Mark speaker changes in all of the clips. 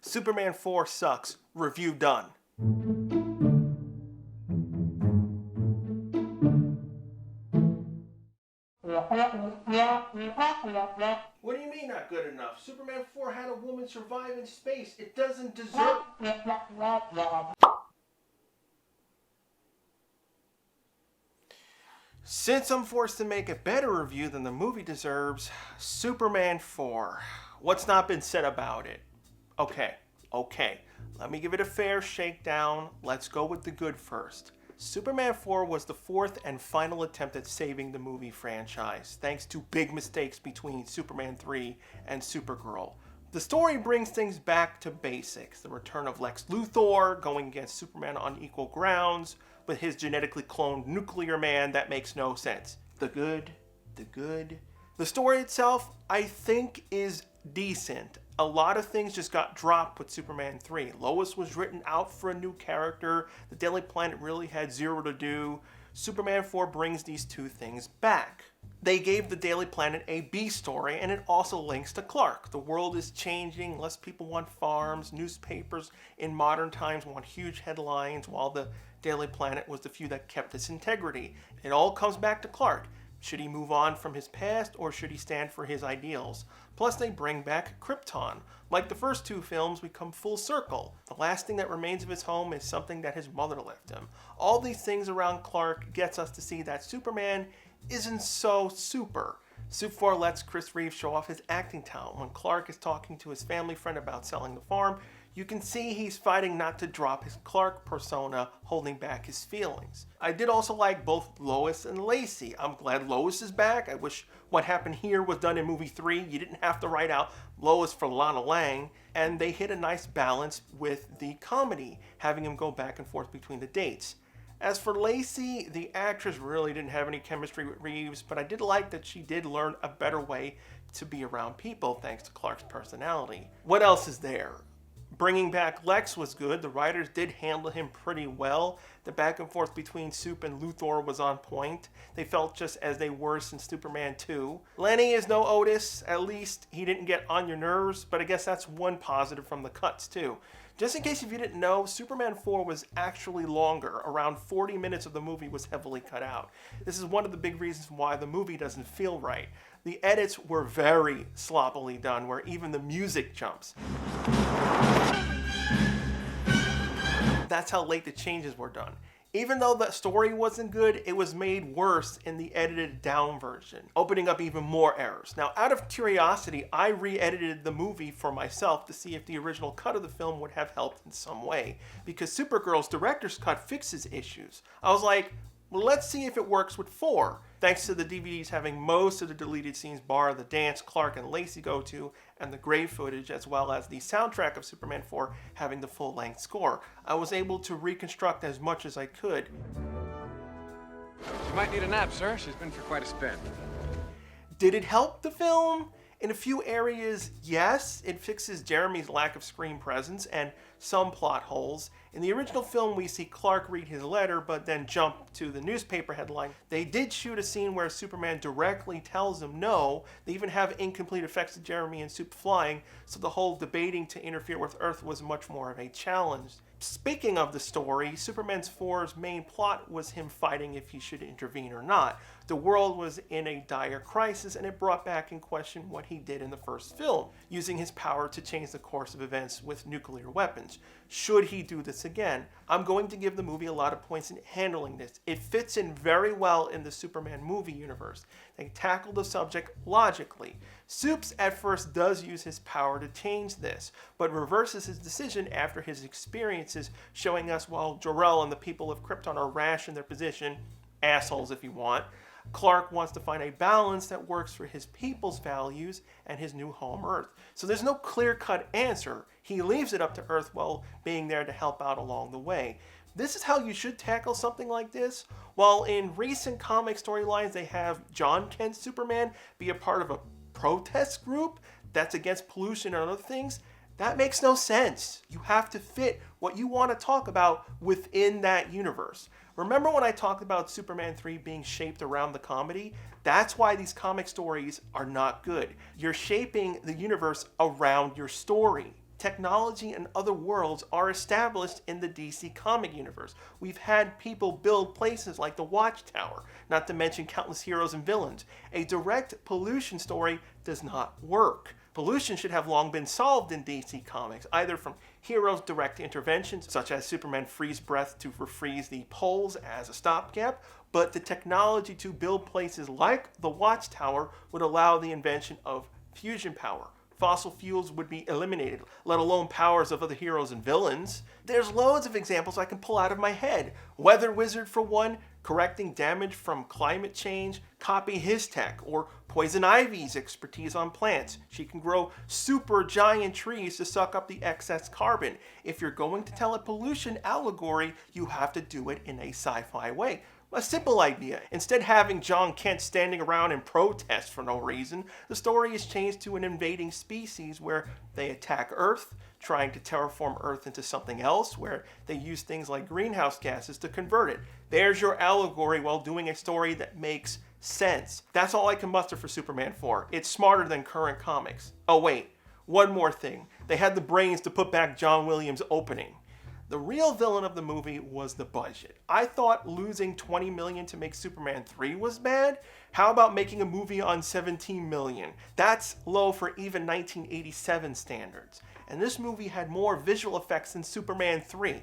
Speaker 1: Superman 4 sucks. Review done. What do you mean not good enough? Superman 4 had a woman survive in space. It doesn't deserve... Since I'm forced to make a better review than the movie deserves, Superman 4. What's not been said about it? Okay. Let me give it a fair shakedown. Let's go with the good first. Superman 4 was the fourth and final attempt at saving the movie franchise, thanks to big mistakes between Superman 3 and Supergirl. The story brings things back to basics. The return of Lex Luthor, going against Superman on equal grounds, with his genetically cloned nuclear man that makes no sense. The good. The story itself, I think, is decent. A lot of things just got dropped with Superman 3. Lois was written out for a new character. The Daily Planet really had zero to do. Superman 4 brings these two things back. They gave the Daily Planet a B story, and it also links to Clark. The world is changing. Less people want farms. Newspapers in modern times want huge headlines, while the Daily Planet was the few that kept its integrity. It all comes back to Clark. Should he move on from his past, or should he stand for his ideals? Plus, they bring back Krypton. Like the first two films, we come full circle. The last thing that remains of his home is something that his mother left him. All these things around Clark gets us to see that Superman isn't so super. Sup 4 lets Chris Reeves show off his acting talent. When Clark is talking to his family friend about selling the farm, you can see he's fighting not to drop his Clark persona, holding back his feelings. I did also like both Lois and Lacey. I'm glad Lois is back. I wish what happened here was done in movie 3. You didn't have to write out Lois for Lana Lang. And they hit a nice balance with the comedy, having him go back and forth between the dates. As for Lacey, the actress really didn't have any chemistry with Reeves, but I did like that she did learn a better way to be around people thanks to Clark's personality. What else is there? Bringing back Lex was good. The writers did handle him pretty well. The back and forth between Sup and Luthor was on point. They felt just as they were since Superman 2. Lenny is no Otis. At least he didn't get on your nerves, but I guess that's one positive from the cuts too. Just in case if you didn't know, Superman 4 was actually longer. Around 40 minutes of the movie was heavily cut out. This is one of the big reasons why the movie doesn't feel right. The edits were very sloppily done, where even the music jumps. That's how late the changes were done. Even though the story wasn't good, it was made worse in the edited down version, opening up even more errors. Now, out of curiosity, I re-edited the movie for myself to see if the original cut of the film would have helped in some way, because Supergirl's director's cut fixes issues. I was like, well, let's see if it works with 4. Thanks to the DVDs having most of the deleted scenes bar the dance Clark and Lacey go to, and the grave footage, as well as the soundtrack of Superman 4 having the full-length score, I was able to reconstruct as much as I could.
Speaker 2: She might need a nap, sir. She's been for quite a spin.
Speaker 1: Did it help the film? In a few areas, yes. It fixes Jeremy's lack of screen presence and some plot holes. In the original film, we see Clark read his letter, but then jump to the newspaper headline. They did shoot a scene where Superman directly tells him no. They even have incomplete effects of Jeremy and Sup flying, so the whole debating to interfere with Earth was much more of a challenge. Speaking of the story, Superman 4's main plot was him fighting if he should intervene or not. The world was in a dire crisis, and it brought back in question what he did in the first film, using his power to change the course of events with nuclear weapons. Should he do this again? I'm going to give the movie a lot of points in handling this. It fits in very well in the Superman movie universe. They tackle the subject logically. Supes at first does use his power to change this, but reverses his decision after his experiences, showing us while Jor-El and the people of Krypton are rash in their position, assholes if you want, Clark wants to find a balance that works for his people's values and his new home Earth. So there's no clear-cut answer. He leaves it up to Earth while being there to help out along the way. This is how you should tackle something like this. While in recent comic storylines they have John Kent's Superman be a part of a protest group that's against pollution and other things, that makes no sense. You have to fit what you want to talk about within that universe. Remember when I talked about Superman 3 being shaped around the comedy? That's why these comic stories are not good. You're shaping the universe around your story. Technology and other worlds are established in the DC comic universe. We've had people build places like the Watchtower, not to mention countless heroes and villains. A direct pollution story does not work. Pollution should have long been solved in DC Comics, either from heroes' direct interventions, such as Superman freeze breath to refreeze the poles as a stopgap, but the technology to build places like the Watchtower would allow the invention of fusion power. Fossil fuels would be eliminated, let alone powers of other heroes and villains. There's loads of examples I can pull out of my head. Weather Wizard, for one, correcting damage from climate change, copy his tech, or Poison Ivy's expertise on plants. She can grow super giant trees to suck up the excess carbon. If you're going to tell a pollution allegory, you have to do it in a sci-fi way. A simple idea. Instead of having John Kent standing around in protest for no reason, the story is changed to an invading species where they attack Earth, trying to terraform Earth into something else, where they use things like greenhouse gases to convert it. There's your allegory while doing a story that makes sense. That's all I can muster for Superman 4. It's smarter than current comics. Oh wait, one more thing. They had the brains to put back John Williams' opening. The real villain of the movie was the budget. I thought losing $20 million to make Superman 3 was bad. How about making a movie on $17 million? That's low for even 1987 standards. And this movie had more visual effects than Superman 3.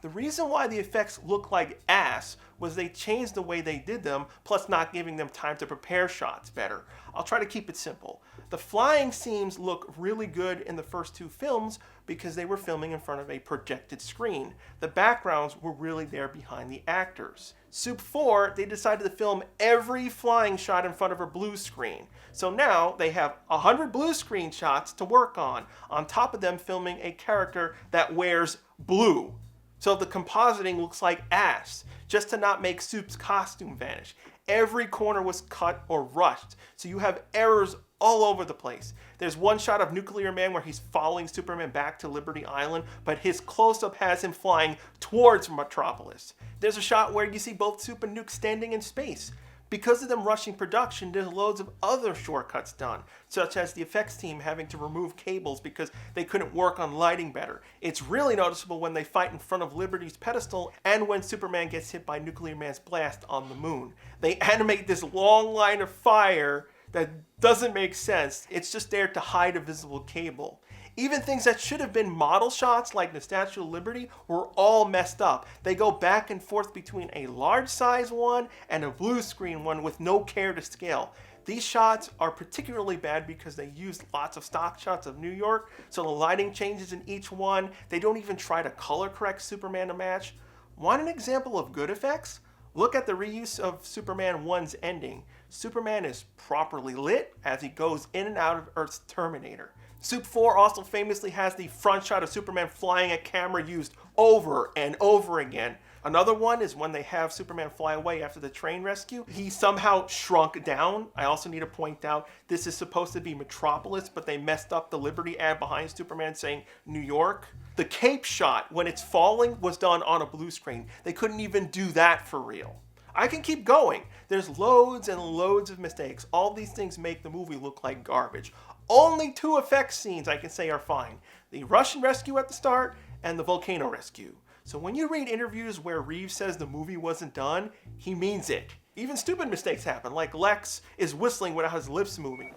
Speaker 1: The reason why the effects look like ass was they changed the way they did them, plus not giving them time to prepare shots better. I'll try to keep it simple. The flying scenes look really good in the first two films because they were filming in front of a projected screen. The backgrounds were really there behind the actors. Sup 4, they decided to film every flying shot in front of a blue screen. So now they have 100 blue screen shots to work on top of them filming a character that wears blue. So the compositing looks like ass, just to not make Soup's costume vanish. Every corner was cut or rushed, so you have errors all over the place. There's one shot of Nuclear Man where he's following Superman back to Liberty Island, but his close-up has him flying towards Metropolis. There's a shot where you see both Sup and Nuke standing in space. Because of them rushing production, there's loads of other shortcuts done, such as the effects team having to remove cables because they couldn't work on lighting better. It's really noticeable when they fight in front of Liberty's pedestal and when Superman gets hit by Nuclear Man's blast on the moon. They animate this long line of fire that doesn't make sense. It's just there to hide a visible cable. Even things that should have been model shots like the Statue of Liberty were all messed up. They go back and forth between a large size one and a blue screen one with no care to scale. These shots are particularly bad because they used lots of stock shots of New York, so the lighting changes in each one. They don't even try to color correct Superman to match. Want an example of good effects? Look at the reuse of Superman 1's ending. Superman is properly lit as he goes in and out of Earth's Terminator. Sup 4 also famously has the front shot of Superman flying a camera used over and over again. Another one is when they have Superman fly away after the train rescue. He somehow shrunk down. I also need to point out this is supposed to be Metropolis, but they messed up the Liberty ad behind Superman saying New York. The cape shot when it's falling was done on a blue screen. They couldn't even do that for real. I can keep going. There's loads and loads of mistakes. All these things make the movie look like garbage. Only two effects scenes I can say are fine. The Russian rescue at the start and the volcano rescue. So when you read interviews where Reeves says the movie wasn't done, he means it. Even stupid mistakes happen, like Lex is whistling without his lips moving.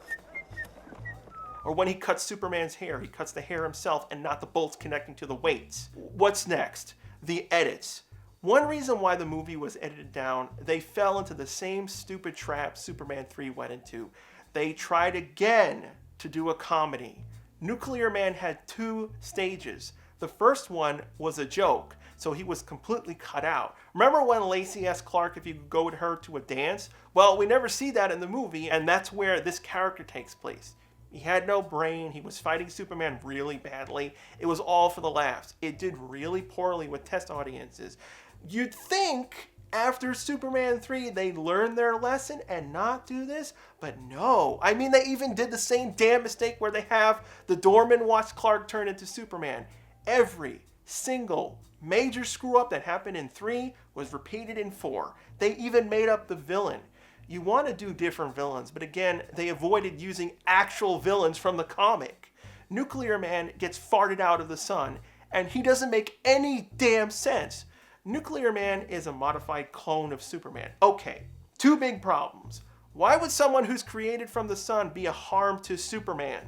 Speaker 1: Or when he cuts Superman's hair, he cuts the hair himself and not the bolts connecting to the weights. What's next? The edits. One reason why the movie was edited down, they fell into the same stupid trap Superman 3 went into. They tried again to do a comedy. Nuclear Man had two stages. The first one was a joke, so he was completely cut out. Remember when Lacey asked Clark if he could go with her to a dance? Well, we never see that in the movie, and that's where this character takes place. He had no brain, he was fighting Superman really badly. It was all for the laughs. It did really poorly with test audiences. You'd think after Superman 3 they'd learn their lesson and not do this, but no. I mean, they even did the same damn mistake where they have the doorman watch Clark turn into Superman. Every single major screw up that happened in 3 was repeated in 4. They even made up the villain. You want to do different villains, but again, they avoided using actual villains from the comic. Nuclear Man gets farted out of the sun, and he doesn't make any damn sense. Nuclear Man is a modified clone of Superman. Okay, two big problems. Why would someone who's created from the sun be a harm to Superman?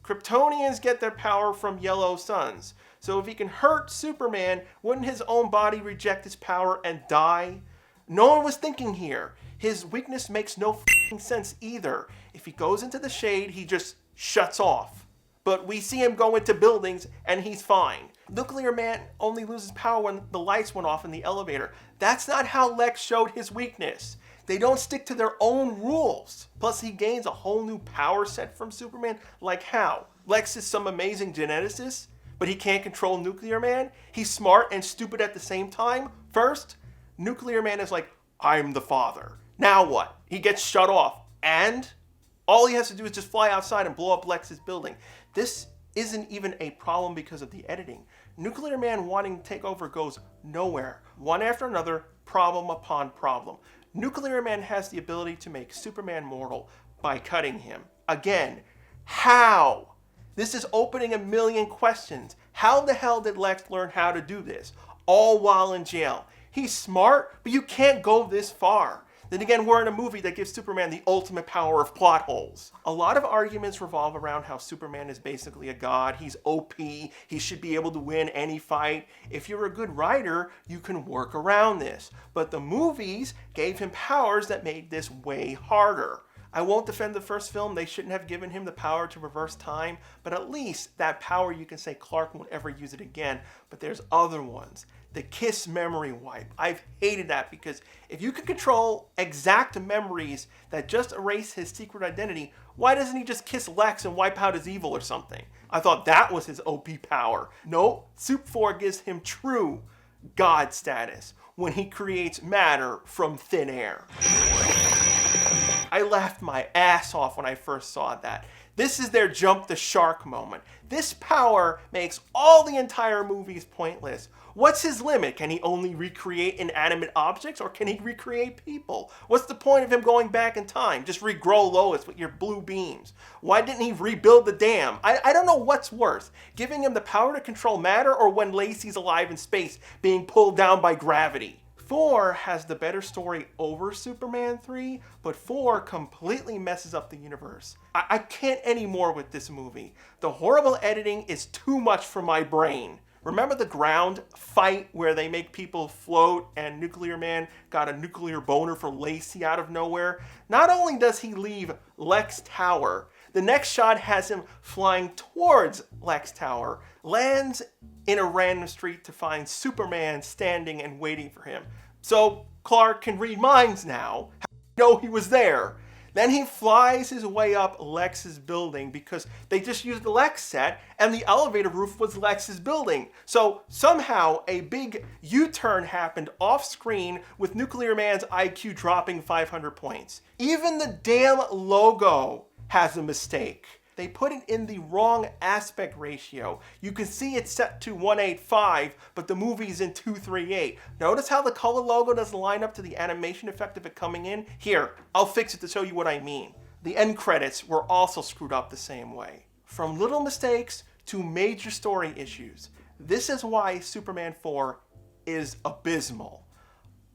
Speaker 1: Kryptonians get their power from yellow suns. So if he can hurt Superman, wouldn't his own body reject his power and die? No one was thinking here. His weakness makes no sense either. If he goes into the shade, he just shuts off. But we see him go into buildings and he's fine. Nuclear Man only loses power when the lights went off in the elevator. That's not how Lex showed his weakness. They don't stick to their own rules. Plus, he gains a whole new power set from Superman. Like how? Lex is some amazing geneticist, but he can't control Nuclear Man? He's smart and stupid at the same time? First, Nuclear Man is like, I'm the father. Now what? He gets shut off. And all he has to do is just fly outside and blow up Lex's building. This isn't even a problem because of the editing. Nuclear Man wanting to take over goes nowhere. One after another, problem upon problem. Nuclear Man has the ability to make Superman mortal by cutting him. Again, how? This is opening a million questions. How the hell did Lex learn how to do this? All while in jail. He's smart, but you can't go this far. Then again, we're in a movie that gives Superman the ultimate power of plot holes. A lot of arguments revolve around how Superman is basically a god. He's OP. He should be able to win any fight. If you're a good writer, you can work around this. But the movies gave him powers that made this way harder. I won't defend the first film. They shouldn't have given him the power to reverse time. But at least that power, you can say Clark won't ever use it again. But there's other ones. The Kiss memory wipe. I've hated that because if you can control exact memories that just erase his secret identity, why doesn't he just kiss Lex and wipe out his evil or something? I thought that was his OP power. No, Sup 4 gives him true God status when he creates matter from thin air. I laughed my ass off when I first saw that. This is their jump the shark moment. This power makes all the entire movies pointless. What's his limit? Can he only recreate inanimate objects or can he recreate people? What's the point of him going back in time? Just regrow Lois with your blue beams. Why didn't he rebuild the dam? I don't know what's worse. Giving him the power to control matter or when Lacey's alive in space being pulled down by gravity? 4 has the better story over Superman 3, but 4 completely messes up the universe. I can't anymore with this movie. The horrible editing is too much for my brain. Remember the ground fight where they make people float and Nuclear Man got a nuclear boner for Lacey out of nowhere? Not only does he leave Lex Tower, the next shot has him flying towards Lex Tower, lands in a random street to find Superman standing and waiting for him. So Clark can read minds now. How do you know he was there? Then he flies his way up Lex's building because they just used the Lex set and the elevator roof was Lex's building. So somehow a big U-turn happened off screen with Nuclear Man's IQ dropping 500 points. Even the damn logo has a mistake. They put it in the wrong aspect ratio. You can see it's set to 185, but the movie's in 238. Notice how the color logo doesn't line up to the animation effect of it coming in? Here, I'll fix it to show you what I mean. The end credits were also screwed up the same way. From little mistakes to major story issues. This is why Superman 4 is abysmal.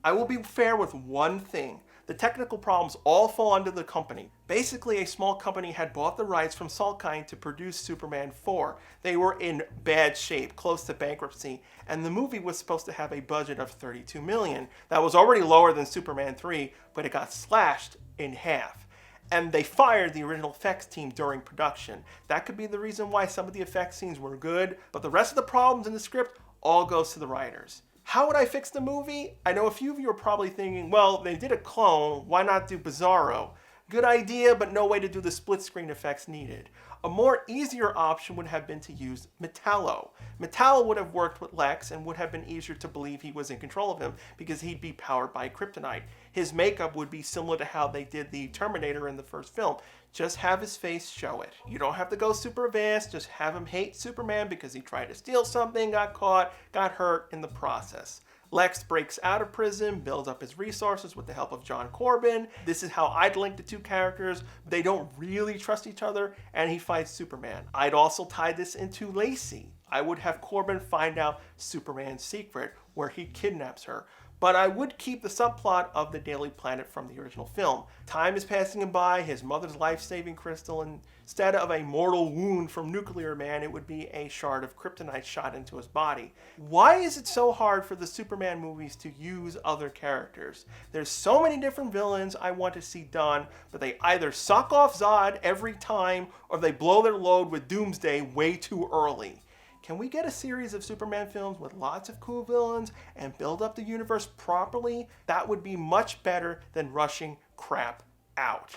Speaker 1: I will be fair with one thing. The technical problems all fall under the company. Basically, a small company had bought the rights from Salkind to produce Superman 4. They were in bad shape, close to bankruptcy, and the movie was supposed to have a budget of $32 million. That was already lower than Superman 3, but it got slashed in half. And they fired the original effects team during production. That could be the reason why some of the effects scenes were good, but the rest of the problems in the script all goes to the writers. How would I fix the movie? I know a few of you are probably thinking, well, they did a clone, why not do Bizarro? Good idea, but no way to do the split screen effects needed. A more easier option would have been to use Metallo. Metallo would have worked with Lex and would have been easier to believe he was in control of him because he'd be powered by kryptonite. His makeup would be similar to how they did the Terminator in the first film. Just have his face show it. You don't have to go super advanced, just have him hate Superman because he tried to steal something, got caught, got hurt in the process. Lex breaks out of prison, builds up his resources with the help of John Corbin. This is how I'd link the two characters. They don't really trust each other, and he fights Superman. I'd also tie this into Lacey. I would have Corbin find out Superman's secret, where he kidnaps her. But I would keep the subplot of the Daily Planet from the original film. Time is passing him by, his mother's life-saving crystal, and instead of a mortal wound from Nuclear Man, it would be a shard of kryptonite shot into his body. Why is it so hard for the Superman movies to use other characters? There's so many different villains I want to see done, but they either suck off Zod every time, or they blow their load with Doomsday way too early. Can we get a series of Superman films with lots of cool villains and build up the universe properly? That would be much better than rushing crap out.